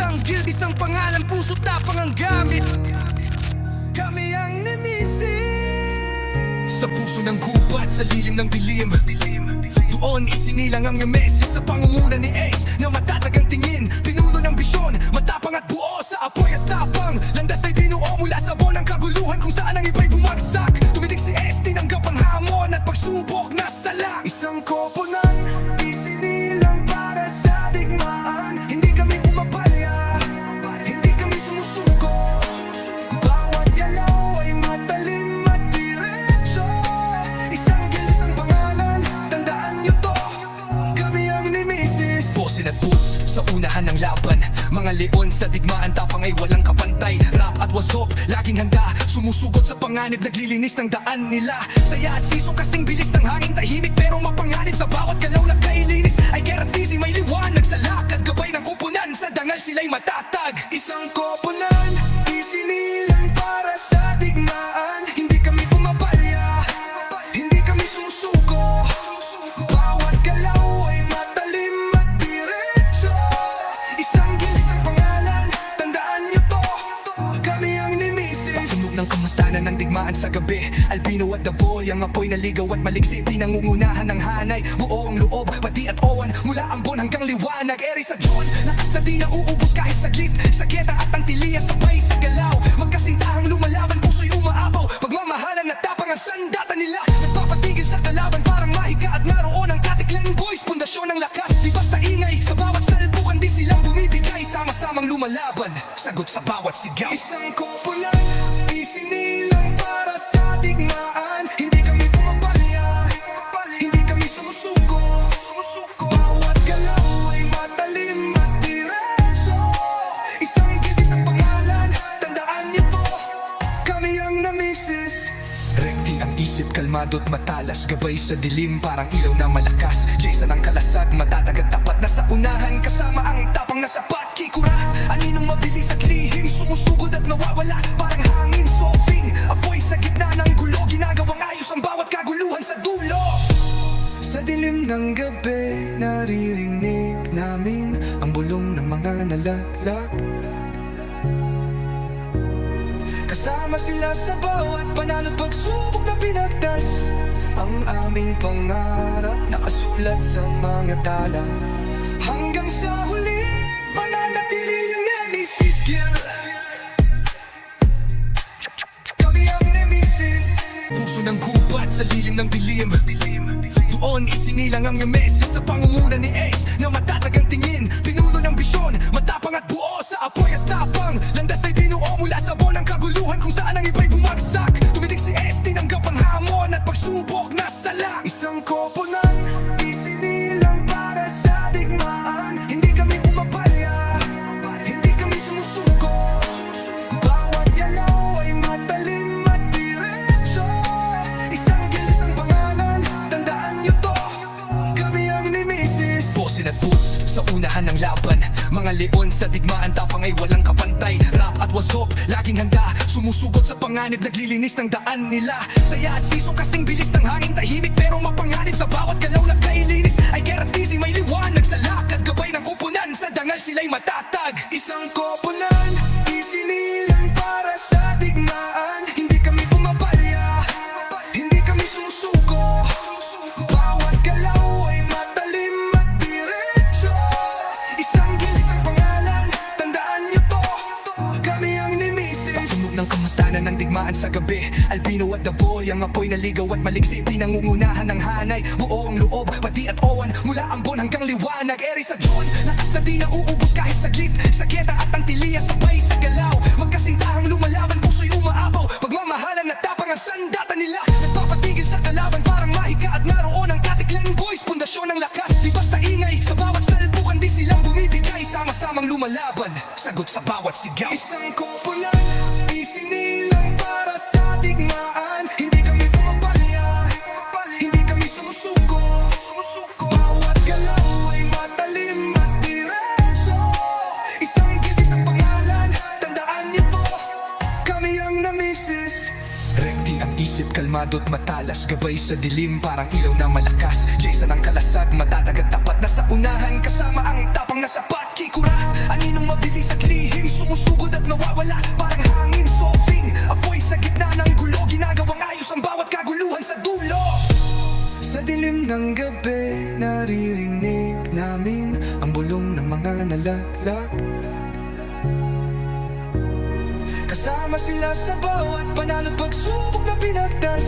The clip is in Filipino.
Isang guild, isang pangalan, puso tapang ang gamit. Kami ang nemesis. Sa puso ng gubat, sa lilim ng dilim, doon isinilang ang nemesis. Sa pangunguna ni Ace na matatag ang tingin, pinuno ng bisyon, matapang at buo sa apoy at tapang. Landas ay binuo mula sa buwan ng kaguluhan, kung saan ang iba'y bumagsak. Tumitig si Ace, tinanggap ang hamon at pagsubok na sala. Isang koponan, isinilang para sa digmaan. Hindi kami pumapalya, hindi kami sumusuko. Bawat galaw ay matalim at diretso. Isang guild, isang pangalan, tandaan nyo to. Kami ang nemesis. Bosin at boots sa unahan ng laban, mga leon sa digmaan, tapang ay walang kapantay. Rap at wasop, laging handa, sumusugot sa panganib, naglilinis ng daan nila. Saya at siso kasing bilis ng hangin, tahimik pero mapanganib. Sa bawat galaw na kailinis ay guarantee may liwanag. Sa lakad gabay ng kupunan, sa dangal sila'y matatag. Isang koponan, isinilang para sa digmaan. Hindi kami pumapalya, hindi kami sumusuko. Bawat galaw ay matalim at diretso. Isang guild, isang pangalan, tandaan nyo to. Kami ang nemesis. Patunog ng kamatanan ng digmaan sa gabi, albino at daboy, ang apoy na ligaw at maliksi, pinangungunahan ng hanay. Buo ang loob, pati at owan, mula ambon hanggang liwanag. Eri sa John, lakas na di nauubos kahit saglit. Sa Geta at Antilia, sabay sa galaw, magkasintahang lumalaban, puso'y umaapaw. Pagmamahalan at tapang ang sandata nila, nagpapatigil sa kalaban, parang mahiga at naroon ang Katiklan Boys. Pundasyon ng lakas, di basta ingay, sa bawat salpukan di silang bumibigay. Sama-samang lumalaban, sagot sa bawat sigaw. Isang koponan, isinilang para sa digmaan. Hindi kami pumapalya, hindi kami sumusuko. Bawat galaw ay matalim at diretso. Isang guild, isang pangalan, tandaan niyo to. Kami ang nemesis. Rekti ang isip, kalmado't matalas, gabay sa dilim, parang ilaw na malakas. Jason ang kalasag, matatag at tapat, nasa unahan, kasama ang tapang na sapat. Kikura, aninong mabilis at lihim, sumusugod at nawawala, parang hangin solving. Apoy sa gitna ng gulo, ginagawang ayos ang bawat kaguluhan sa dulo. Sa dilim ng gabi, naririnig namin ang bulong ng mga nalaglag. Kasama sila sa bawat panalo't pagsubok na binagtas. Ang aming pangarap nakasulat sa mga tala. Hanggang sa huli, mananatili yung nemesis guild. Kami ang nemesis. Puso ng gubat, sa lilim ng dilim, doon isinilang ang nemesis. Sa pangunguna ni Ace na matatag ang tingin, pinuno ng bisyon, matapang at buo sa apoy at tapang. Landas ay binuo mula sa buwan ng kaguluhan, kung saan ang iba'y bumagsak. Tumitig si Ace, tinanggap ang hamon at pagsubok na sala. Isang koponan, isinilang para sa digmaan. Hindi kami pumapalya, hindi kami sumusuko. Bawat galaw ay matalim at diretso. Isang guild, isang pangalan, tandaan nyo to. Kami ang nemesis. Bosin at boots sa unahan ng laban, mga leon sa digmaan, tapang ay walang kapantay. Rap at wasop, laging handa, sumusugot sa panganib, naglilinis ng daan nila. Saya at siso kasing bilis ng hangin, tahimik pero mapanganib. Sa bawat galaw na kailinis ay guarantee may liwanag. Sa lakad gabay ng kupunan, sa dangal sila'y matatag. Isang koponan, isinilang para sa digmaan. Hindi kami pumapalya, hindi kami sumusuko. Bawat galaw ay matalim at diretso. Isang guild, isang pangalan, tandaan nyo to. Kami ang nemesis. Patunog ng kamatanan ng digmaan sa gabi, albino at daboy, ang apoy na ligaw at maliksi, pinangungunahan ng hanay. Buo ang loob, pati at owan, mula ambon hanggang liwanag. Eri sa John, lakas na di nauubos kahit saglit. Sa Geta at Antilia, sabay sa galaw, magkasintahang lumalaban, puso'y umaapaw. Pagmamahalan at tapang ang sandata nila, nagpapatigil sa kalaban, parang mahiga at naroon ang Katiklan Boys. Pundasyon ng lakas, di basta ingay, sa bawat salpukan di silang bumibigay. Sama-samang lumalaban, sagot sa bawat sigaw. Isang koponan, isinilang para sa digmaan. Hindi kami pumapalya, hindi kami sumusuko. Bawat galaw ay matalim at diretso. Isang guild, isang pangalan, tandaan nyo to. Kami ang nemesis. Rekti ang isip, kalmado't matalas, gabay sa dilim, parang ilaw na malakas. Jason ang kalasag, matatag at tapat, nasa unahan, kasama ang tapang na sapat. Kikura, aninong mabilis at naririnig namin ang bulong ng mga nalaglag. Kasama sila sa bawat panalo't pagsubok na pinagdas.